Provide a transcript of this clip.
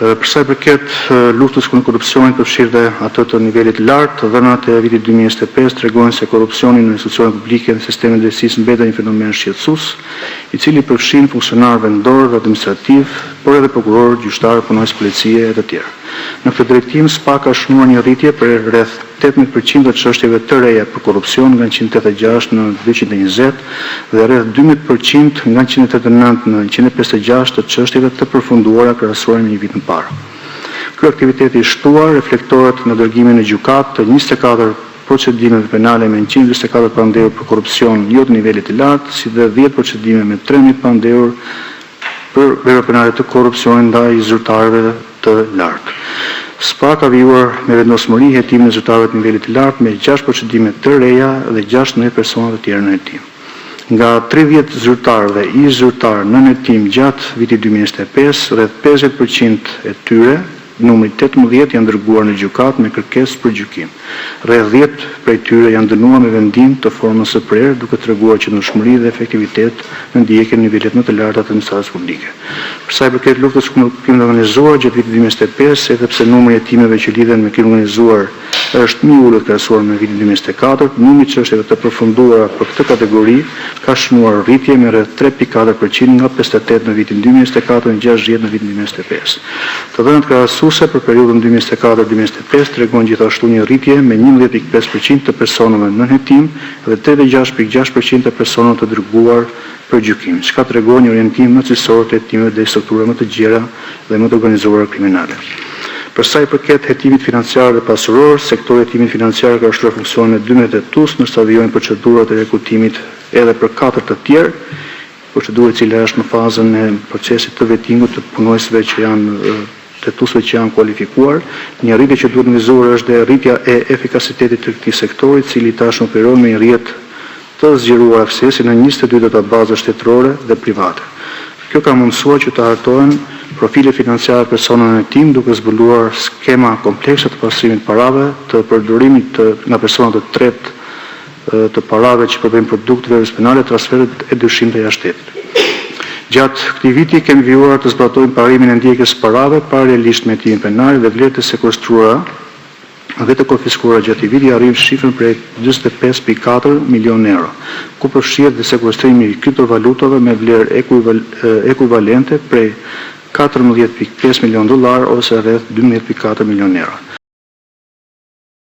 Për sa i përket luftës kundër korrupsionit përfshirë atë të nivelit lartë, dhënat e vitit 2025 tregojnë se korrupsioni në institucionet publike dhe sistemin e drejtësisë mbetet një fenomen shqetësues, i cili përfshin funksionar vendor dhe administrativ, por edhe prokuror, gjyqtar, punonjës policie e të tjerë. Në këtë drejtim, SPA ka shënuar një rritje për rreth 18% të çështjeve të reja për korrupsion nga 186 në 220 dhe rreth 12% nga 189 në 156 të çështjeve të përfunduara krahasuar me një vit më parë. Ky aktivitet i shtuar reflektohet në dërgimin në gjykatë të 24 procedimeve penale me 124 pandehur për korrupsion jo të nivelit të lartë, si dhe 10 procedime me 13 pandehur për vepra penale të korrupsionit ndaj zyrtarëve të lartë. SPA ka vijuar me vendosmëri hetimin e zyrtarëve të nivelit të lartë me 6 procedime të reja dhe 16 persona të tjerë në hetim. Nga 30 zyrtarë dhe ish zyrtarë në hetim gjatë vitit 2025, rreth 50% e tyre, numri 18 janë dërguar në gjykatë me kërkesë për gjykim. Rreth 10 prej tyre janë dënuar me vendim të formës së prerë, duke treguar qëndrueshmëri dhe efektivitet në ndjekjen e nivelet më të larta të administratës publike. Për sa i përket luftës kundër krimit organizuar gjatë vitit 2025, edhe pse numri i hetimeve që lidhen me krimin organizuar është më i ulët krahasuar me vitin 2024, numri i çështjeve të përfunduara për këtë kategori ka shënuar rritje me rreth 3.4% nga 58 në vitin 2024 në 60 në vitin 2025. Të dhënat krahasuese për periudhën 2024-2025 tregojnë gjithashtu një rritje me 11.5% të personave në hetim dhe 36.6% të personave të dërguar për gjykim, çka tregon një orientim më cilësor të hetimeve dhe strukturave më të gjera dhe më të organizuara kriminale. Për sa i përket hetimit financiar dhe pasuror, sektori i hetimit financiar ka shtruar funksionin e 12 hetues, ndërsa vijojnë procedurat e rekrutimit edhe për 4 të tjerë, procedurë e cila është në fazën e procesit të vettingut të punonjësve që janë hetuesve që janë kualifikuar. Një rritje që duhet nxizuar është dhe rritja e efikasitetit të këtij sektori, i cili tashmë operon me një rrjet të zgjeruar aksesi në 22 databaza shtetërore dhe private. Kjo ka mundësuar që të hartohen profile financiare personave në hetim, duke zbuluar skema komplekse të pasrimit parave, të përdorimit nga persona të tretë të parave që përbëjnë produkteve penale, transferet e dyshim të jashtë shtetit. Gjatë këtij viti kemi vijuar të zbatojmë parimin e ndjekjes parave paralelisht me hetimin penal dhe vlerët e sekuestruara dhe të konfiskuara gjatë viti arrin shifrën prej 45.4 milion euro, ku përfshihet dhe sekuestrimi i kriptovalutave me vlerë ekuivalente prej $14.5 milion ose rreth 12.4 milion euro.